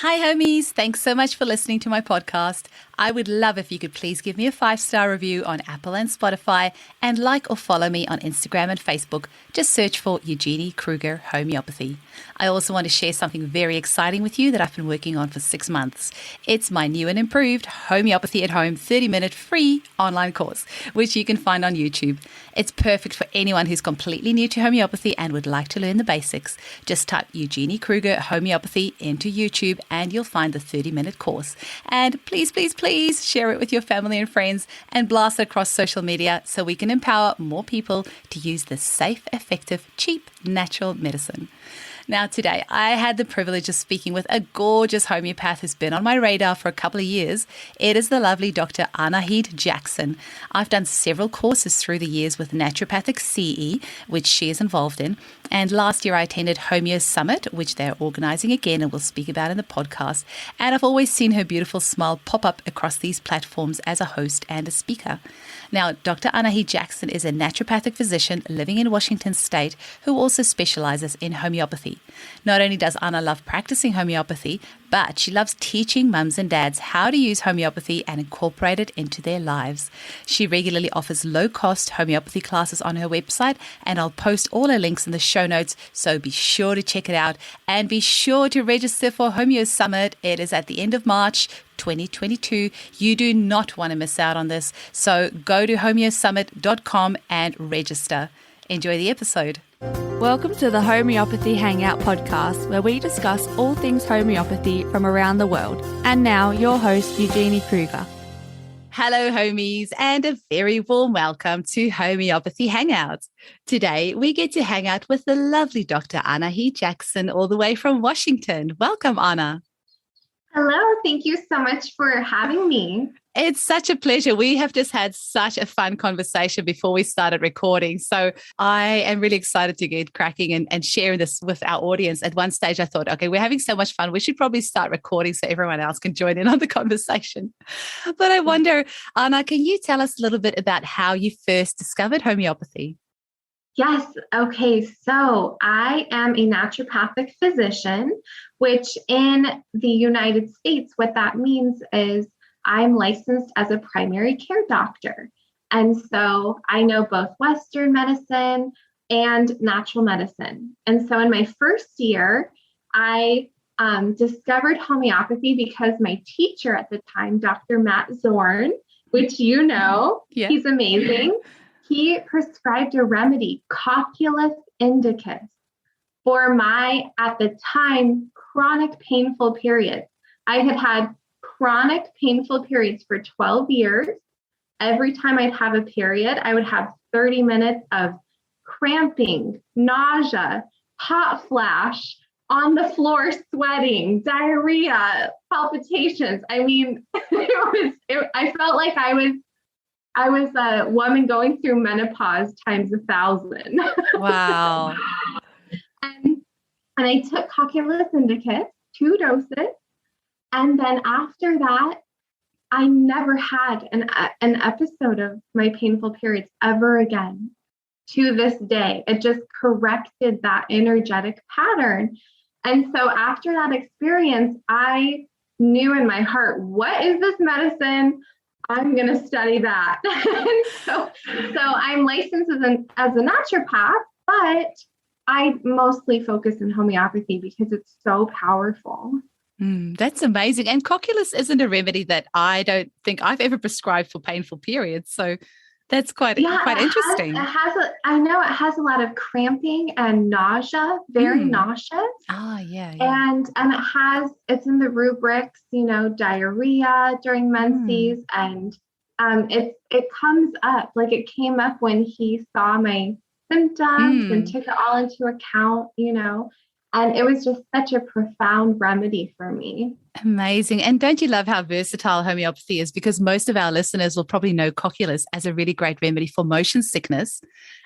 Hi, homies. Thanks so much for listening to my podcast. I would love if you could please give me a 5-star review on Apple and Spotify and like or follow me on Instagram and Facebook. Just search for Eugenie Kruger Homeopathy. I also want to share something very exciting with you that I've been working on for 6 months. It's my new and improved Homeopathy at Home 30-minute free online course, which you can find on YouTube. It's perfect for anyone who's completely new to homeopathy and would like to learn the basics. Just type Eugenie Kruger Homeopathy into YouTube and you'll find the 30-minute course. And please, please, please share it with your family and friends and blast it across social media so we can empower more people to use this safe, effective, cheap, natural medicine. Now, today, I had the privilege of speaking with a gorgeous homeopath who's been on my radar for a couple of years. It is the lovely Dr. Anahid Jackson. I've done several courses through the years with Naturopathic CE, which she is involved in. And last year, I attended HomeoSummit, which they're organising again and we'll speak about in the podcast. And I've always seen her beautiful smile pop up across these platforms as a host and a speaker. Now, Dr. Anahid Jackson is a naturopathic physician living in Washington State who also specializes in homeopathy. Not only does Anna love practicing homeopathy, but she loves teaching mums and dads how to use homeopathy and incorporate it into their lives. She regularly offers low-cost homeopathy classes on her website, and I'll post all her links in the show notes, so be sure to check it out and be sure to register for HomeoSummit. It is at the end of March 2022. You do not want to miss out on this, so go to homeosummit.com and register. Enjoy the episode. Welcome to the Homeopathy Hangout podcast, where we discuss all things homeopathy from around the world. And now, your host, Eugenie Kruger. Hello, homies, and a very warm welcome to Homeopathy Hangout. Today, we get to hang out with the lovely Dr. Anahid Jackson, all the way from Washington. Welcome, Anna. Hello, thank you so much for having me. It's such a pleasure. We have just had such a fun conversation before we started recording. So I am really excited to get cracking and sharing this with our audience. At one stage, I thought, okay, we're having so much fun. We should probably start recording so everyone else can join in on the conversation. But I wonder, Anna, can you tell us a little bit about how you first discovered homeopathy? Yes. Okay. So I am a naturopathic physician, which in the United States, what that means is I'm licensed as a primary care doctor. And so I know both Western medicine and natural medicine. And so in my first year, I discovered homeopathy because my teacher at the time, Dr. Matt Zorn, which you know, He's amazing. He prescribed a remedy, Cocculus indicus, for my, at the time, chronic painful periods. I had had chronic painful periods for 12 years. Every time I'd have a period, I would have 30 minutes of cramping, nausea, hot flash, on the floor sweating, diarrhea, palpitations. I mean, I felt like I was a woman going through menopause times 1,000. Wow. and I took Cocculus indicus, 2 doses. And then after that, I never had an episode of my painful periods ever again to this day. It just corrected that energetic pattern. And so after that experience, I knew in my heart, what is this medicine? I'm going to study that. so I'm licensed as a naturopath, but I mostly focus in homeopathy because it's so powerful. That's amazing. And Cocculus isn't a remedy that I don't think I've ever prescribed for painful periods. So that's quite interesting. I know it has a lot of cramping and nausea, very nauseous. Yeah. And it's in the rubrics, diarrhea during menses, and it comes up, like it came up when he saw my symptoms and took it all into account, and it was just such a profound remedy for me. Amazing. And don't you love how versatile homeopathy is? Because most of our listeners will probably know Cocculus as a really great remedy for motion sickness.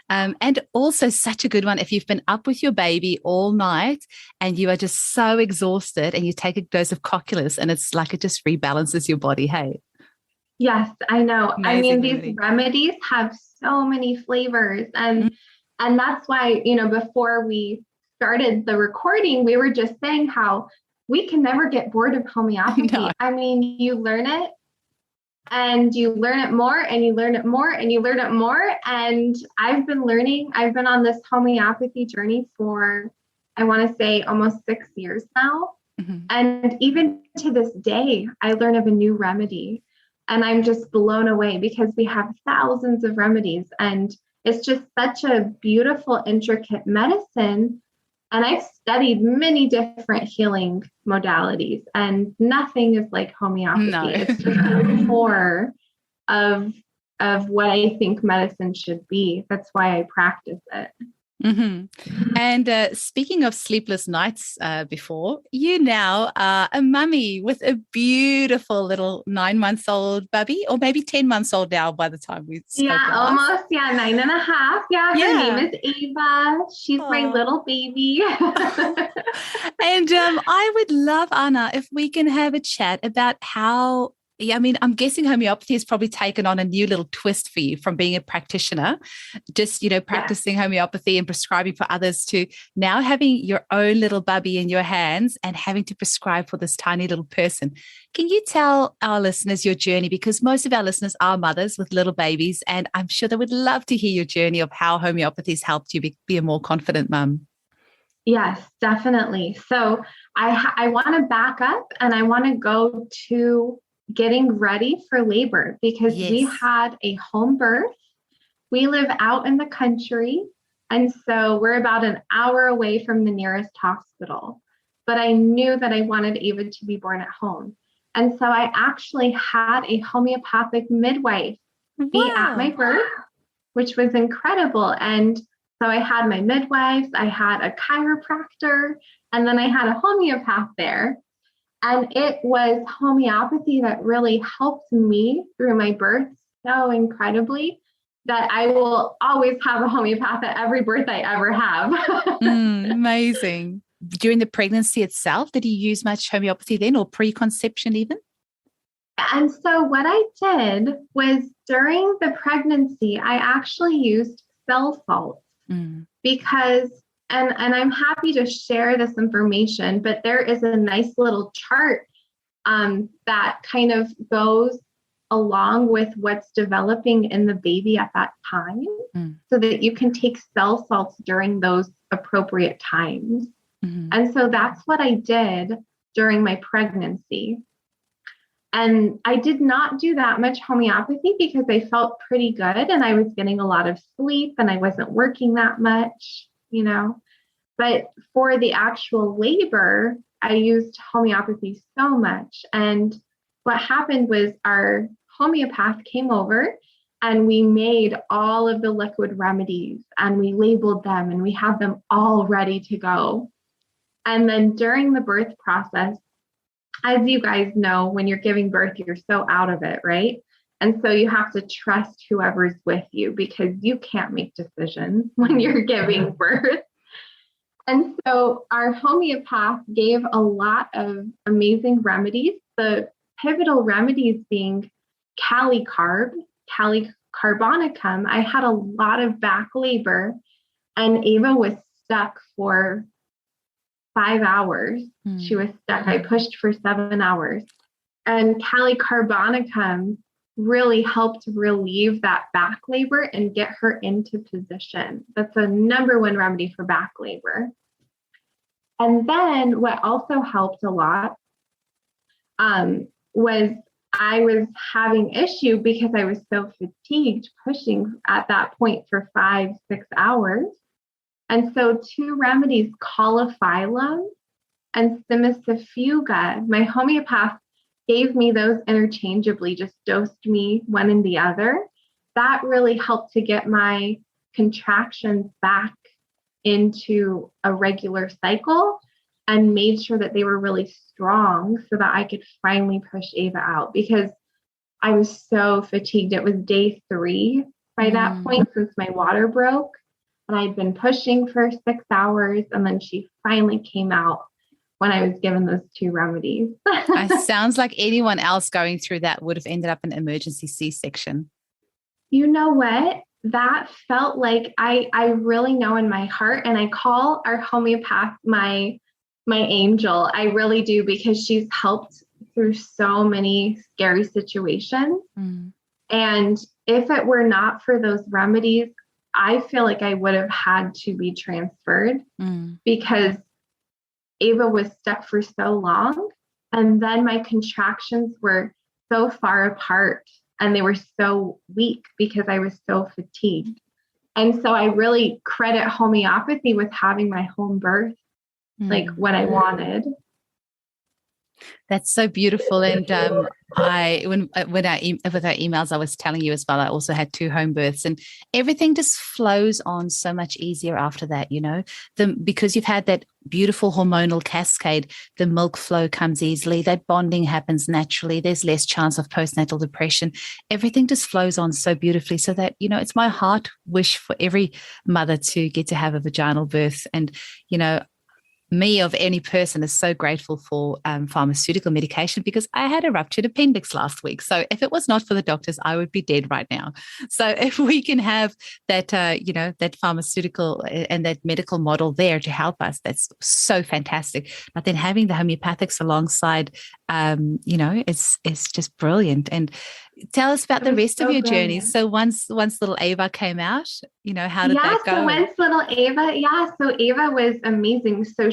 And also such a good one if you've been up with your baby all night and you are just so exhausted and you take a dose of Cocculus and it's like it just rebalances your body, hey? Yes, I know. Amazing these remedies have so many flavors. And that's why, before we started the recording, we were just saying how we can never get bored of homeopathy. No. I mean, you learn it and you learn it more and you learn it more and you learn it more. And I've been on this homeopathy journey for, I want to say, almost 6 years now. Mm-hmm. And even to this day, I learn of a new remedy. And I'm just blown away because we have thousands of remedies. And it's just such a beautiful, intricate medicine. And I've studied many different healing modalities, and nothing is like homeopathy. No. It's just the core of what I think medicine should be. That's why I practice it. Mm-hmm. And speaking of sleepless nights before, you now are a mummy with a beautiful little 9-month-old baby, or maybe 10 months old now by the time we spoke last. Almost. 9.5. Yeah, her name is Ava. She's my little baby. And I would love, Anna, if we can have a chat about how, I mean, I'm guessing homeopathy has probably taken on a new little twist for you from being a practitioner, just, practicing homeopathy and prescribing for others, to now having your own little bubby in your hands and having to prescribe for this tiny little person. Can you tell our listeners your journey? Because most of our listeners are mothers with little babies, and I'm sure they would love to hear your journey of how homeopathy has helped you be a more confident mum. Yes, definitely. So I want to back up and I want to go to getting ready for labor, because we had a home birth. We live out in the country, and so we're about an hour away from the nearest hospital. But I knew that I wanted Ava to be born at home. And so I actually had a homeopathic midwife be at my birth, which was incredible. And so I had my midwives, I had a chiropractor, and then I had a homeopath there. And it was homeopathy that really helped me through my birth so incredibly that I will always have a homeopath at every birth I ever have. Amazing. During the pregnancy itself, did you use much homeopathy then, or pre-conception even? And so what I did was, during the pregnancy, I actually used cell salts because, and I'm happy to share this information, but there is a nice little chart that kind of goes along with what's developing in the baby at that time, so that you can take cell salts during those appropriate times. And so that's what I did during my pregnancy. And I did not do that much homeopathy because I felt pretty good and I was getting a lot of sleep and I wasn't working that much, But for the actual labor, I used homeopathy so much. And what happened was, our homeopath came over and we made all of the liquid remedies and we labeled them and we had them all ready to go. And then during the birth process, as you guys know, when you're giving birth, you're so out of it, right? And so you have to trust whoever's with you, because you can't make decisions when you're giving birth. And so our homeopath gave a lot of amazing remedies, the pivotal remedies being calicarbonicum. I had a lot of back labor, and Ava was stuck for 5 hours. She was stuck. I pushed for 7 hours. And calicarbonicum really helped relieve that back labor and get her into position. That's a number one remedy for back labor. And then what also helped a lot was, I was having issue because I was so fatigued pushing at that point for 5-6 hours. And so 2 remedies, caulifilum and simicifuga, my homeopath gave me those interchangeably, just dosed me one and the other. That really helped to get my contractions back into a regular cycle and made sure that they were really strong so that I could finally push Ava out, because I was so fatigued. It was day 3 by that point, since my water broke. And I'd been pushing for 6 hours, and then she finally came out when I was given those 2 remedies. It sounds like anyone else going through that would have ended up in an emergency C-section. You know what? That felt like, I really know in my heart, and I call our homeopath my my angel. I really do, because she's helped through so many scary situations. Mm. And if it were not for those remedies, I feel like I would have had to be transferred because Ava was stuck for so long. And then my contractions were so far apart and they were so weak because I was so fatigued. And so I really credit homeopathy with having my home birth, like what I wanted. That's so beautiful. And with our emails, I was telling you as well, I also had 2 home births, and everything just flows on so much easier after that, because you've had that beautiful hormonal cascade, the milk flow comes easily, that bonding happens naturally, there's less chance of postnatal depression. Everything just flows on so beautifully, so that, it's my heart wish for every mother to get to have a vaginal birth. And, me of any person is so grateful for pharmaceutical medication, because I had a ruptured appendix last week. So if it was not for the doctors, I would be dead right now. So if we can have that, that pharmaceutical and that medical model there to help us, that's so fantastic. But then having the homeopathics alongside, it's just brilliant. And tell us about the rest of your journey. So once little Ava came out, how did that go? So once little Ava, so Ava was amazing. So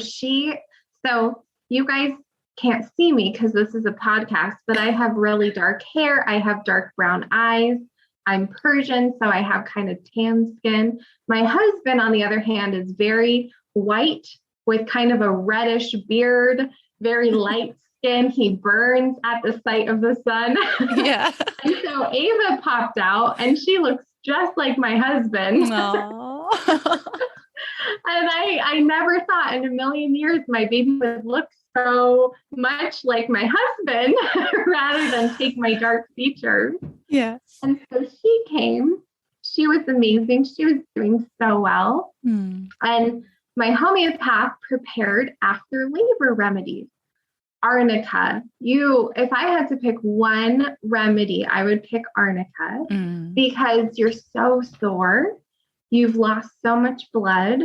you guys can't see me because this is a podcast, but I have really dark hair. I have dark brown eyes. I'm Persian, so I have kind of tan skin. My husband, on the other hand, is very white with kind of a reddish beard, very light skin. He burns at the sight of the sun. Yeah. And so Ava popped out and she looks just like my husband. And I never thought in a million years my baby would look so much like my husband rather than take my dark features. Yeah. And so she came. She was amazing. She was doing so well. And my homeopath prepared after labor remedies. Arnica. If I had to pick one remedy, I would pick arnica because you're so sore. You've lost so much blood.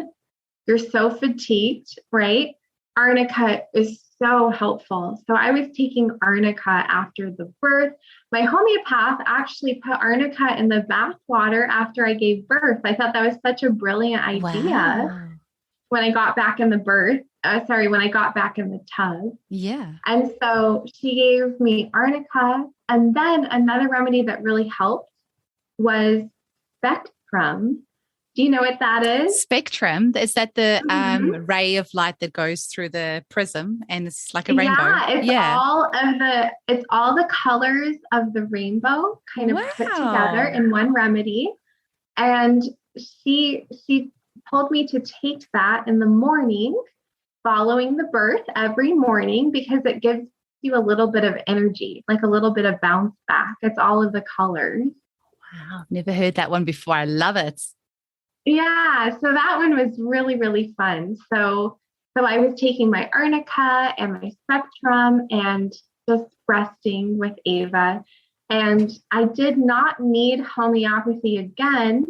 You're so fatigued, right? Arnica is so helpful. So I was taking arnica after the birth. My homeopath actually put arnica in the bath water after I gave birth. I thought that was such a brilliant idea. Wow. When I got back in when I got back in the tub. Yeah. And so she gave me arnica. And then another remedy that really helped was spectrum. Do you know what that is? Spectrum. Is that the ray of light that goes through the prism and it's like a rainbow? It's all the colors of the rainbow kind of put together in one remedy. And she told me to take that in the morning following the birth every morning because it gives you a little bit of energy, like a little bit of bounce back. It's all of the colors. Wow. Never heard that one before. I love it. Yeah. So that one was really, really fun. So I was taking my arnica and my spectrum and just resting with Ava. And I did not need homeopathy again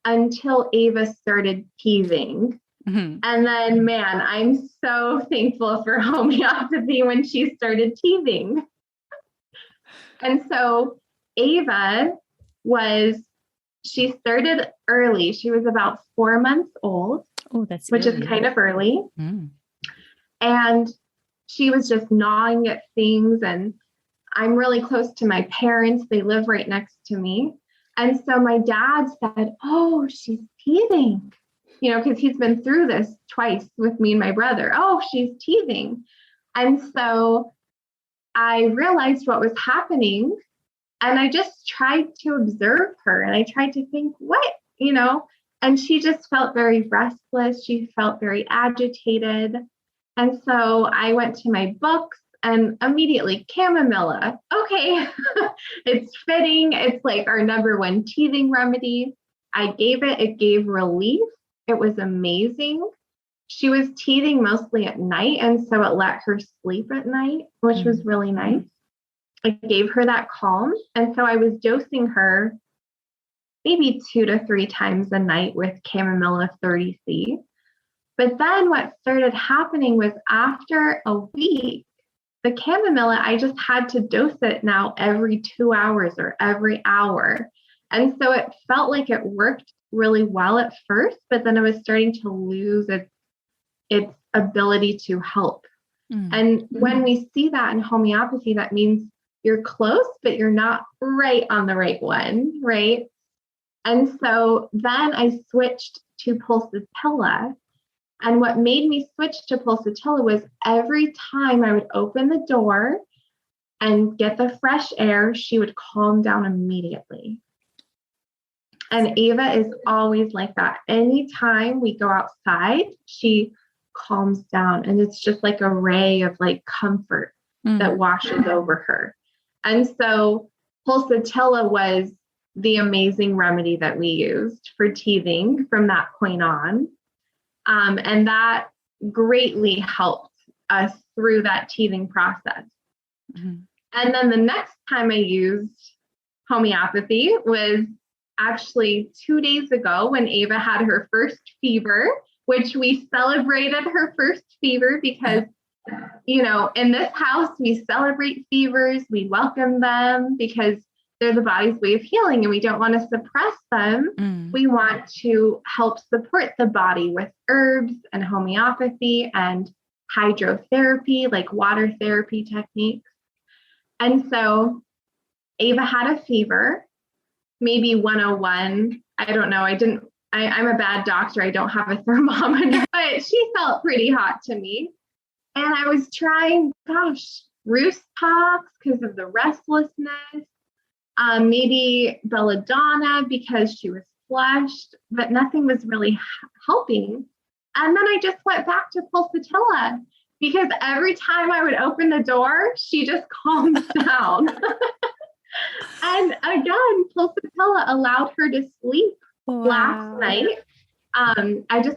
until Ava started teething. And then, man, I'm so thankful for homeopathy when she started teething. And so Ava she started early. She was about 4 months old, which is kind of early. And she was just gnawing at things. And I'm really close to my parents. They live right next to me. And so my dad said, "Oh, she's teething," because he's been through this twice with me and my brother. "Oh, she's teething." And so I realized what was happening. And I just tried to observe her and I tried to think, and she just felt very restless. She felt very agitated. And so I went to my books and immediately chamomilla. Okay, it's fitting. It's like our number one teething remedy. I gave it. It gave relief. It was amazing. She was teething mostly at night. And so it let her sleep at night, which was really nice. I gave her that calm. And so I was dosing her maybe 2 to 3 times a night with chamomilla 30C. But then what started happening was after a week, the chamomilla, I just had to dose it now every 2 hours or every hour. And so it felt like it worked really well at first, but then it was starting to lose its ability to help. And when we see that in homeopathy, that means you're close, but you're not right on the right one, right? And so then I switched to pulsatilla. And what made me switch to pulsatilla was every time I would open the door and get the fresh air, she would calm down immediately. And Ava is always like that. Anytime we go outside, she calms down. And it's just like a ray of like comfort that washes over her. And so pulsatilla was the amazing remedy that we used for teething from that point on. And that greatly helped us through that teething process. And then the next time I used homeopathy was actually 2 days ago when Ava had her first fever, which we celebrated her first fever because, you know, in this house, we celebrate fevers, we welcome them because they're the body's way of healing and we don't want to suppress them. We want to help support the body with herbs and homeopathy and hydrotherapy, like water therapy techniques. And so Ava had a fever, maybe 101. I don't know. I'm a bad doctor. I don't have a thermometer, but she felt pretty hot to me. And I was trying, Roost Tox because of the restlessness. Maybe belladonna because she was flushed, but nothing was really helping. And then I just went back to pulsatilla because every time I would open the door, she just calmed down. And again, pulsatilla allowed her to sleep last night. I just,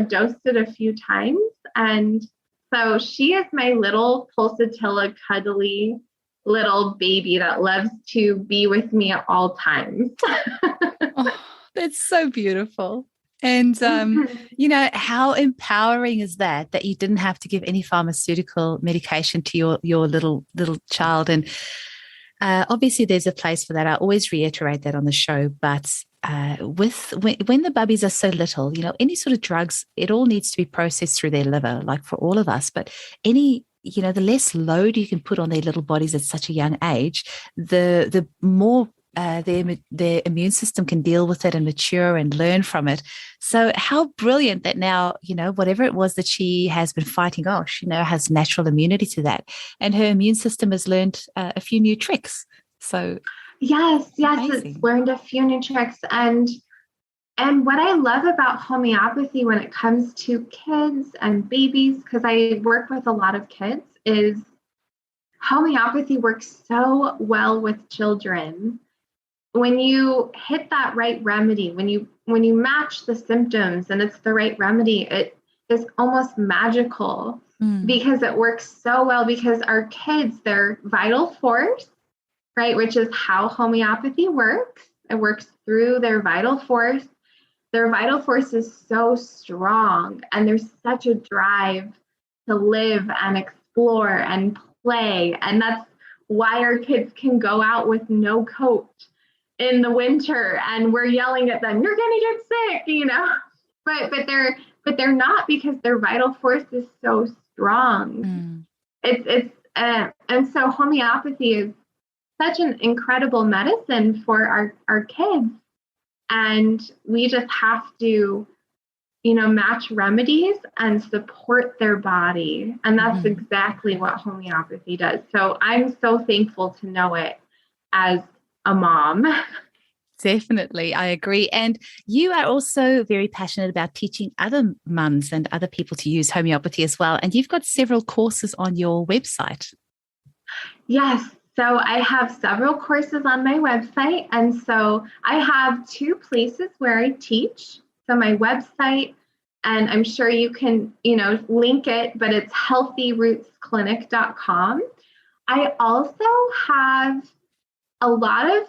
dosed it a few times. And so she is my little pulsatilla cuddly little baby that loves to be with me at all times. That's so beautiful. And, how empowering is that you didn't have to give any pharmaceutical medication to your little child. And obviously there's a place for that. I always reiterate that on the show, but when the bubbies are so little, any sort of drugs, it all needs to be processed through their liver, like for all of us. But the less load you can put on their little bodies at such a young age, the more their immune system can deal with it and mature and learn from it. So how brilliant that now, whatever it was that she has been fighting off, she now has natural immunity to that. And her immune system has learned a few new tricks. So yes, amazing. It's learned a few new tricks. And what I love about homeopathy when it comes to kids and babies, because I work with a lot of kids, is homeopathy works so well with children. When you hit that right remedy, when you match the symptoms and it's the right remedy, it is almost magical because it works so well because our kids, their vital force, right, which is how homeopathy works. It works through their vital force. Their vital force is so strong and there's such a drive to live and explore and play. And that's why our kids can go out with no coat in the winter and we're yelling at them, you're going to get sick, but they're not because their vital force is so strong. And so homeopathy is such an incredible medicine for our kids. And we just have to, match remedies and support their body. And that's exactly what homeopathy does. So I'm so thankful to know it as a mom. Definitely, I agree. And you are also very passionate about teaching other mums and other people to use homeopathy as well. And you've got several courses on your website. Yes. So I have several courses on my website. And so I have 2 places where I teach. So my website, and I'm sure you can, link it, but it's healthyrootsclinic.com. I also have a lot of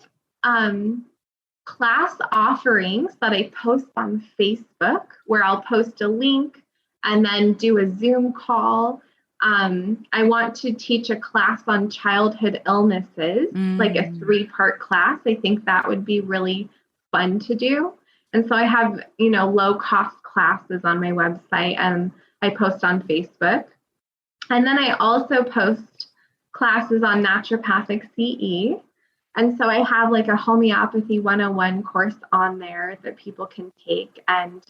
class offerings that I post on Facebook where I'll post a link and then do a Zoom call. I want to teach a class on childhood illnesses, like a 3-part class. I think that would be really fun to do. And so I have, low cost classes on my website, and I post on Facebook. And then I also post classes on naturopathic CE. And so I have like a homeopathy 101 course on there that people can take, and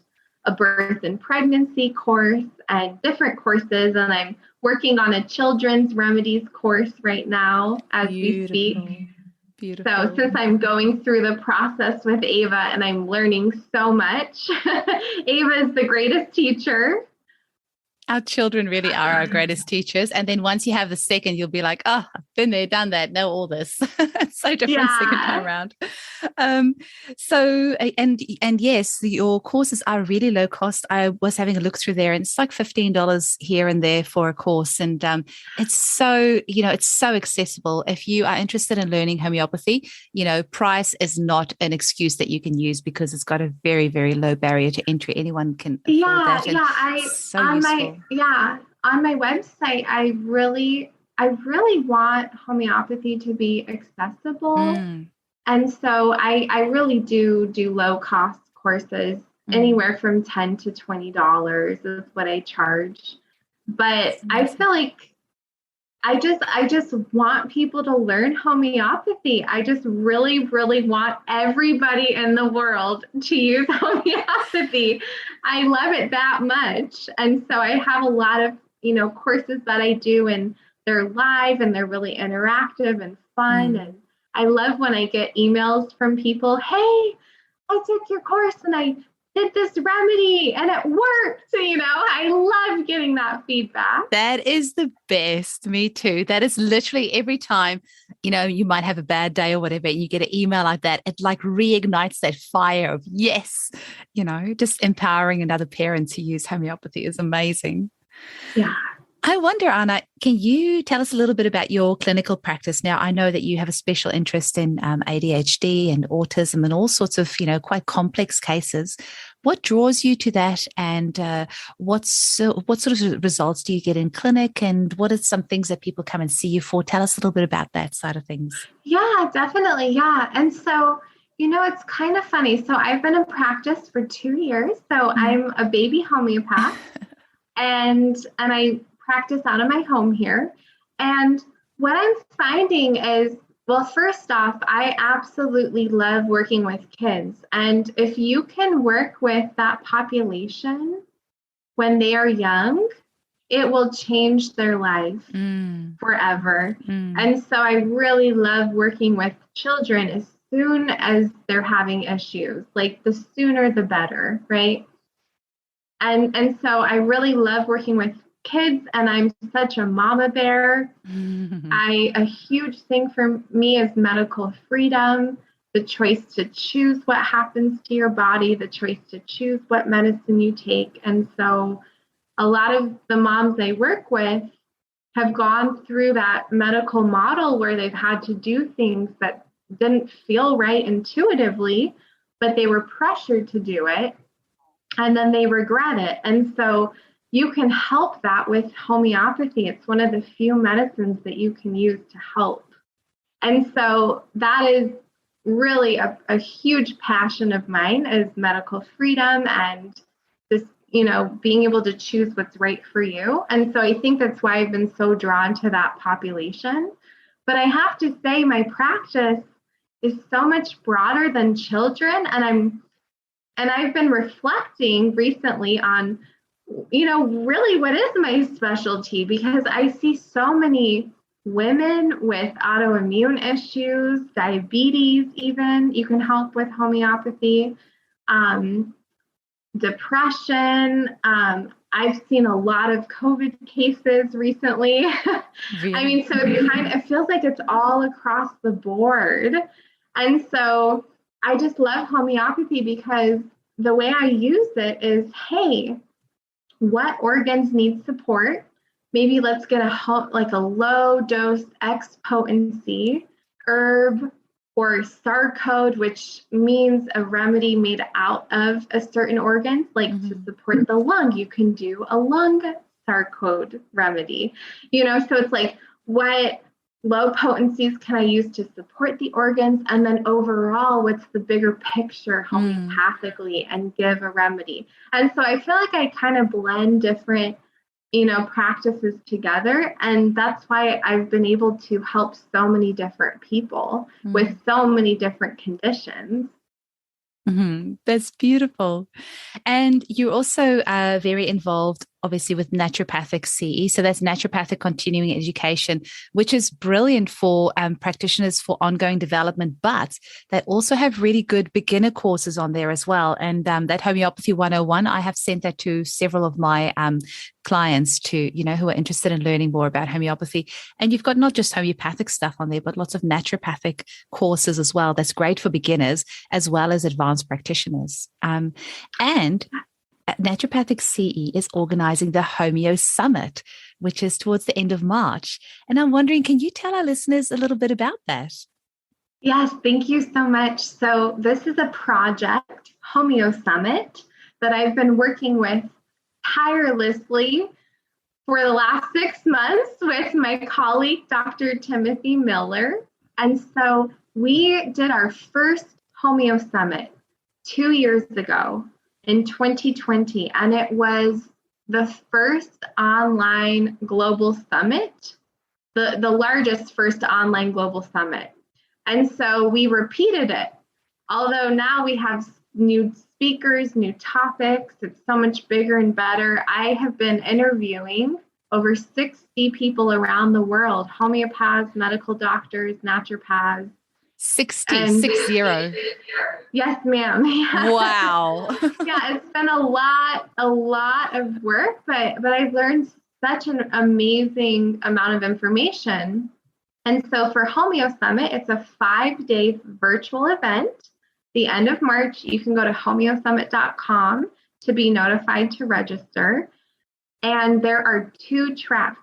a birth and pregnancy course, and different courses. And I'm working on a children's remedies course right now as we speak. Beautiful. So since I'm going through the process with Ava and I'm learning so much, Ava is the greatest teacher. Our children really are our greatest teachers. And then once you have the second, you'll be like, oh, I've been there, done that, know all this. It's so different second time around. And yes, your courses are really low cost. I was having a look through there, and it's like $15 here and there for a course. And it's so, it's so accessible. If you are interested in learning homeopathy, price is not an excuse that you can use, because it's got a very, very low barrier to entry. Anyone can afford that. On my website, I really want homeopathy to be accessible. And so I really do low cost courses, anywhere from $10 to $20 is what I charge. But I feel like I just want people to learn homeopathy. I just really, really want everybody in the world to use homeopathy. I love it that much. And so I have a lot of, courses that I do, and they're live and they're really interactive and fun. And I love when I get emails from people, hey, I took your course and I did this remedy and it worked. I love getting that feedback. That is the best. Me too. That is literally every time, you might have a bad day or whatever, and you get an email like that, it like reignites that fire of yes, just empowering another parent to use homeopathy is amazing. Yeah. I wonder, Anna, can you tell us a little bit about your clinical practice? Now, I know that you have a special interest in ADHD and autism and all sorts of, quite complex cases. What draws you to that, and what sort of results do you get in clinic, and what are some things that people come and see you for? Tell us a little bit about that side of things. Yeah, definitely. Yeah. And so, it's kind of funny. So I've been in practice for 2 years. So I'm a baby homeopath, and I practice out of my home here. And what I'm finding is, well, first off, I absolutely love working with kids. And if you can work with that population when they are young, it will change their life forever. And so I really love working with children as soon as they're having issues, like the sooner the better, right? And so I really love working with kids, and I'm such a mama bear. A huge thing for me is medical freedom, the choice to choose what happens to your body, the choice to choose what medicine you take. And so a lot of the moms I work with have gone through that medical model where they've had to do things that didn't feel right intuitively, but they were pressured to do it, and then they regret it. And so you can help that with homeopathy. It's one of the few medicines that you can use to help. And so that is really a huge passion of mine, is medical freedom and just, being able to choose what's right for you. And so I think that's why I've been so drawn to that population. But I have to say, my practice is so much broader than children. And I've been reflecting recently on, really what is my specialty, because I see so many women with autoimmune issues, diabetes, even you can help with homeopathy, depression. I've seen a lot of COVID cases recently. Really? So it feels like it's all across the board. And so I just love homeopathy because the way I use it is, hey, what organs need support? Maybe let's get a low dose X potency herb or sarcode, which means a remedy made out of a certain organ, like to support the lung, you can do a lung sarcode remedy. So it's like, what low potencies can I use to support the organs? And then overall, what's the bigger picture homeopathically and give a remedy? And so I feel like I kind of blend different practices together. And that's why I've been able to help so many different people with so many different conditions. That's beautiful. And you're also very involved, obviously, with naturopathic CE. So that's naturopathic continuing education, which is brilliant for practitioners for ongoing development, but they also have really good beginner courses on there as well. And that Homeopathy 101, I have sent that to several of my clients to, who are interested in learning more about homeopathy. And you've got not just homeopathic stuff on there, but lots of naturopathic courses as well. That's great for beginners as well as advanced practitioners. And Naturopathic CE is organizing the HomeoSummit, which is towards the end of March. And I'm wondering, can you tell our listeners a little bit about that? Yes, thank you so much. So this is a project, HomeoSummit, that I've been working with tirelessly for the last 6 months with my colleague, Dr. Timothy Miller. And so we did our first HomeoSummit 2 years ago in 2020, and it was the first online global summit, the largest first online global summit. And so we repeated it, although now we have new speakers, new topics. It's so much bigger and better. I have been interviewing over 60 people around the world, homeopaths, medical doctors, naturopaths. 60. Yes, ma'am. Yeah. Wow. Yeah, it's been a lot of work, but I've learned such an amazing amount of information. And so for HomeoSummit, it's a 5-day virtual event. The end of March, you can go to HomeoSummit.com to be notified to register. And there are 2 tracks.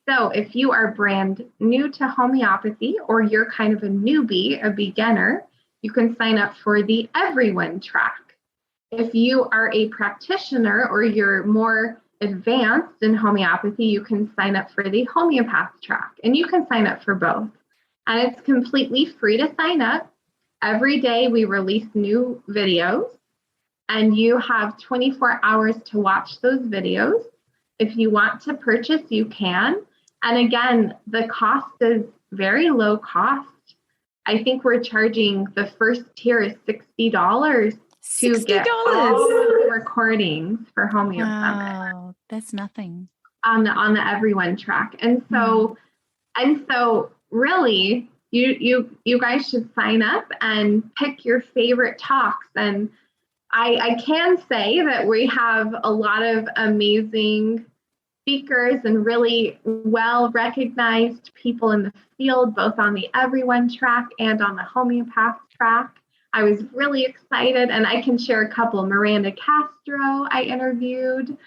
So if you are brand new to homeopathy, or you're kind of a newbie, a beginner, you can sign up for the Everyone track. If you are a practitioner or you're more advanced in homeopathy, you can sign up for the Homeopath track, and you can sign up for both. And it's completely free to sign up. Every day we release new videos, and you have 24 hours to watch those videos. If you want to purchase, you can. And again, the cost is very low cost. I think we're charging, the first tier is $60 to get all the recordings for HomeoSummit. Wow, that's nothing. On the Everyone track. And so really, you guys should sign up and pick your favorite talks. And I can say that we have a lot of amazing speakers and really well-recognized people in the field, both on the Everyone track and on the Homeopath track. I was really excited, and I can share a couple. Miranda Castro, I interviewed.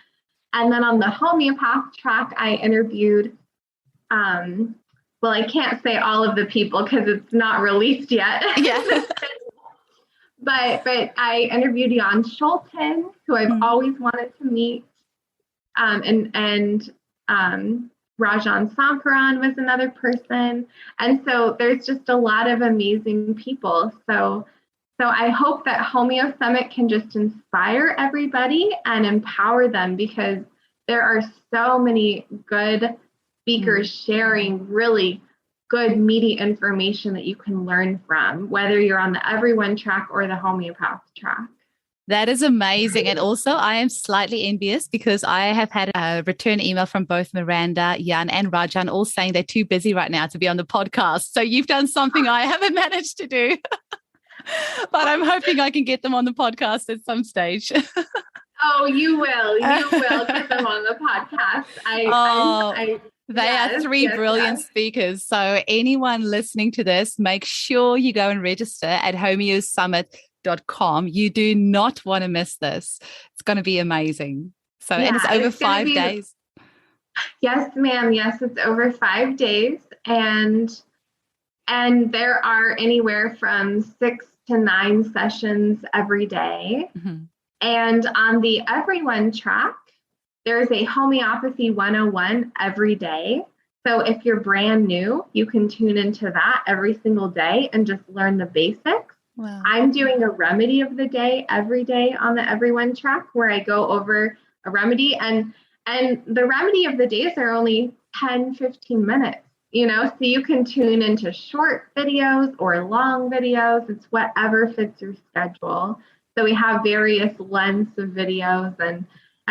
And then on the Homeopath track, I interviewed, well, I can't say all of the people because it's not released yet. Yeah. But I interviewed Jan Schulten, who I've always wanted to meet. And Rajan Sankaran was another person. And so there's just a lot of amazing people. So I hope that HomeoSummit can just inspire everybody and empower them, because there are so many good speakers sharing really good, meaty information that you can learn from, whether you're on the Everyone track or the Homeopath track. That is amazing. And also, I am slightly envious because I have had a return email from both Miranda, Jan, and Rajan, all saying they're too busy right now to be on the podcast. So you've done something I haven't managed to do. But I'm hoping I can get them on the podcast at some stage. Oh, you will. You will get them on the podcast. They are 3 brilliant speakers. So anyone listening to this, make sure you go and register at HomeoSummit.com. You do not want to miss this. It's going to be amazing. So, and it's over 5 days. Yes, ma'am. Yes, it's over 5 days. And And there are anywhere from 6 to 9 sessions every day. Mm-hmm. And on the Everyone track, there's a Homeopathy 101 every day. So if you're brand new, you can tune into that every single day and just learn the basics. Wow. I'm doing a remedy of the day every day on the Everyone track, where I go over a remedy, and the remedy of the days are only 10-15 minutes, so you can tune into short videos or long videos. It's whatever fits your schedule. So we have various lengths of videos, and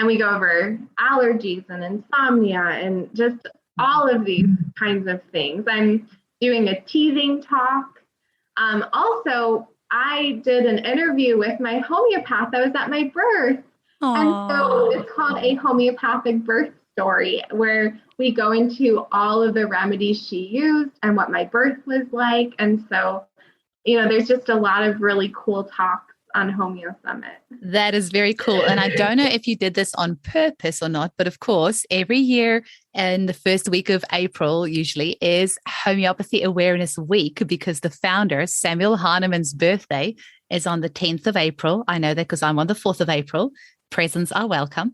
we go over allergies and insomnia and just all of these kinds of things. I'm doing a teething talk. Also, I did an interview with my homeopath. I was at my birth. Aww. And so it's called a homeopathic birth story, where we go into all of the remedies she used and what my birth was like. And so, there's just a lot of really cool talks on HomeoSummit. That is very cool. And I don't know if you did this on purpose or not, but of course, every year in the first week of April usually is Homeopathy Awareness Week, because the founder, Samuel Hahnemann's birthday is on the 10th of April. I know that because I'm on the 4th of April. Presents are welcome.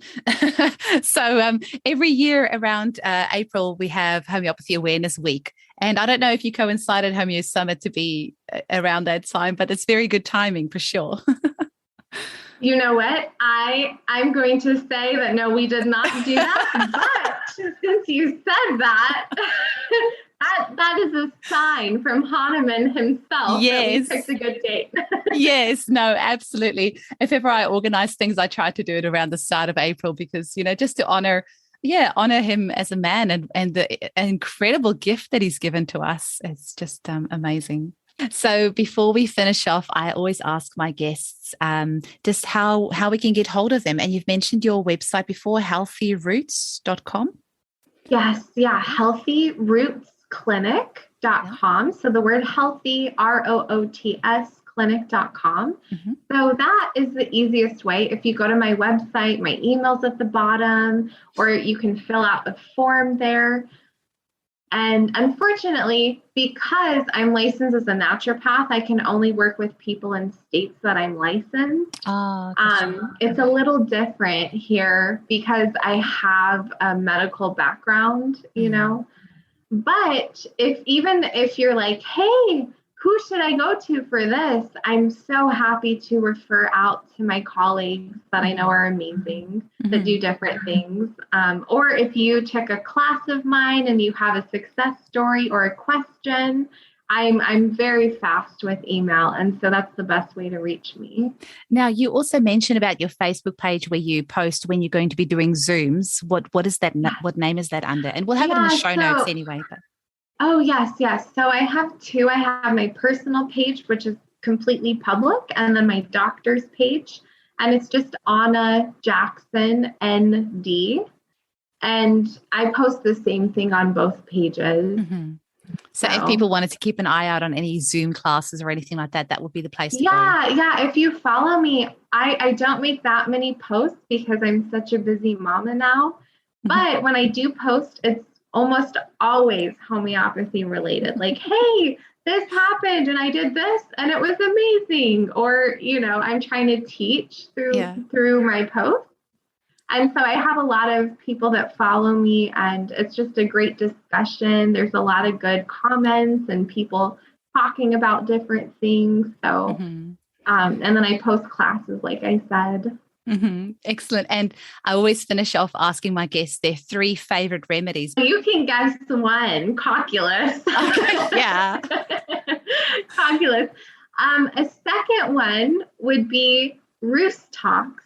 So every year around April, we have Homeopathy Awareness Week. And I don't know if you coincided HomeoSummit to be around that time, but it's very good timing for sure. You know what? I'm going to say that no, we did not do that. But since you said that, that is a sign from Hahnemann himself. Yes. That we picked a good date. Yes, no, absolutely. If ever I organize things, I try to do it around the start of April because, just to honor him as a man and the incredible gift that he's given to us. It's just amazing. So before we finish off, I always ask my guests just how we can get hold of them. And you've mentioned your website before, healthyroots.com. Yes, yeah, healthyrootsclinic.com. So the word healthy, ROOTS, clinic.com. Mm-hmm. So that is the easiest way. If you go to my website, my email's at the bottom, or you can fill out a form there. And unfortunately, because I'm licensed as a naturopath, I can only work with people in states that I'm licensed. It's a little different here because I have a medical background, But if you're like, hey, who should I go to for this? I'm so happy to refer out to my colleagues that I know are amazing, that do different things. Or if you took a class of mine and you have a success story or a question, I'm very fast with email. And so that's the best way to reach me. Now, you also mentioned about your Facebook page where you post when you're going to be doing Zooms. What is that? What name is that under? And we'll have it in the show notes anyway. But. Oh, yes. So I have two. I have my personal page, which is completely public, and then my doctor's page. And it's just Anna Jackson, ND. And I post the same thing on both pages. Mm-hmm. So if people wanted to keep an eye out on any Zoom classes or anything like that, that would be the place to go. Yeah. If you follow me, I don't make that many posts because I'm such a busy mama now. But when I do post, it's almost always homeopathy related. Like, hey, this happened and I did this and it was amazing. Or, I'm trying to teach through my posts. And so I have a lot of people that follow me, and it's just a great discussion. There's a lot of good comments and people talking about different things. So, and then I post classes, like I said. Mm-hmm. Excellent. And I always finish off asking my guests their 3 favorite remedies. You can guess one, cocculus. Yeah. Cocculus. A second one would be Roost Talks,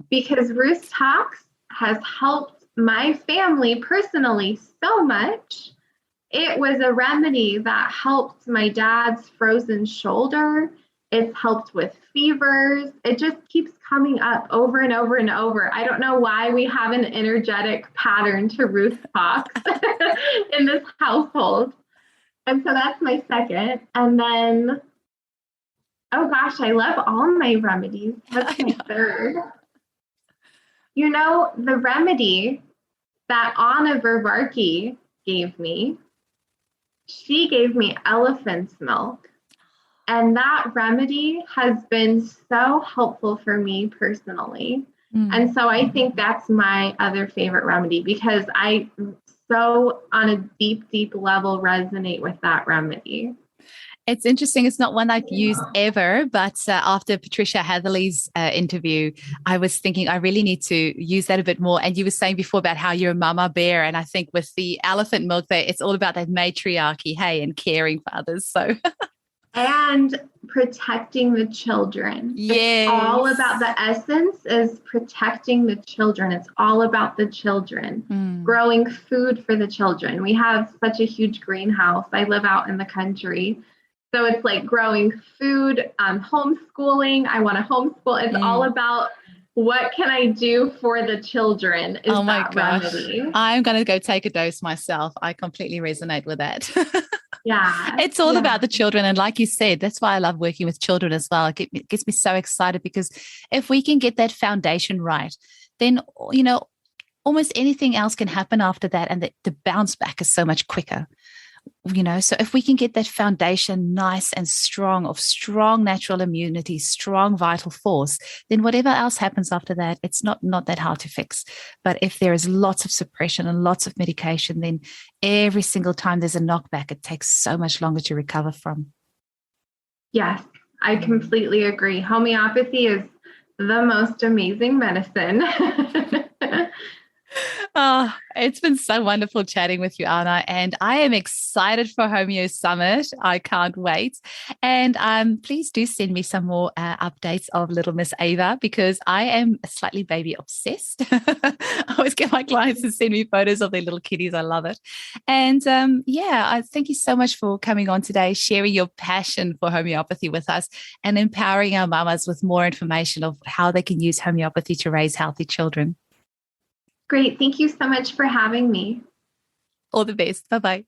because Roost Talks has helped my family personally so much. It was a remedy that helped my dad's frozen shoulder. It's helped with fevers. It just keeps coming up over and over and over. I don't know why we have an energetic pattern to Roost Talks in this household. And so that's my second. And then, oh gosh, I love all my remedies. What's my third? The remedy that Anna Vervarki gave me, she gave me elephant's milk. And that remedy has been so helpful for me personally. And so I think that's my other favorite remedy because I so on a deep, deep level resonate with that remedy. It's interesting. It's not one I've used ever, but after Patricia Hatherley's interview, I was thinking I really need to use that a bit more. And you were saying before about how you're a mama bear. And I think with the elephant milk there, it's all about that matriarchy, hey, and caring for others. So and protecting the children. yes. It's all about the essence is protecting the children. It's all about the children, growing food for the children. We have such a huge greenhouse. I live out in the country. So it's like growing food, homeschooling. I want to homeschool. It's all about what can I do for the children? Oh my gosh. Remedy. I'm going to go take a dose myself. I completely resonate with that. Yeah. It's all about the children. And like you said, that's why I love working with children as well. It gets me so excited because if we can get that foundation right, then, almost anything else can happen after that. And the bounce back is so much quicker. So if we can get that foundation nice and strong of strong natural immunity, strong vital force, then whatever else happens after that, it's not that hard to fix. But if there is lots of suppression and lots of medication, then every single time there's a knockback, it takes so much longer to recover from. Yes, I completely agree. Homeopathy is the most amazing medicine. Oh, it's been so wonderful chatting with you, Anna, and I am excited for HomeoSummit. I can't wait. And please do send me some more updates of little Miss Ava because I am slightly baby obsessed. I always get my clients to send me photos of their little kitties. I love it. And I thank you so much for coming on today, sharing your passion for homeopathy with us and empowering our mamas with more information of how they can use homeopathy to raise healthy children. Great. Thank you so much for having me. All the best. Bye-bye.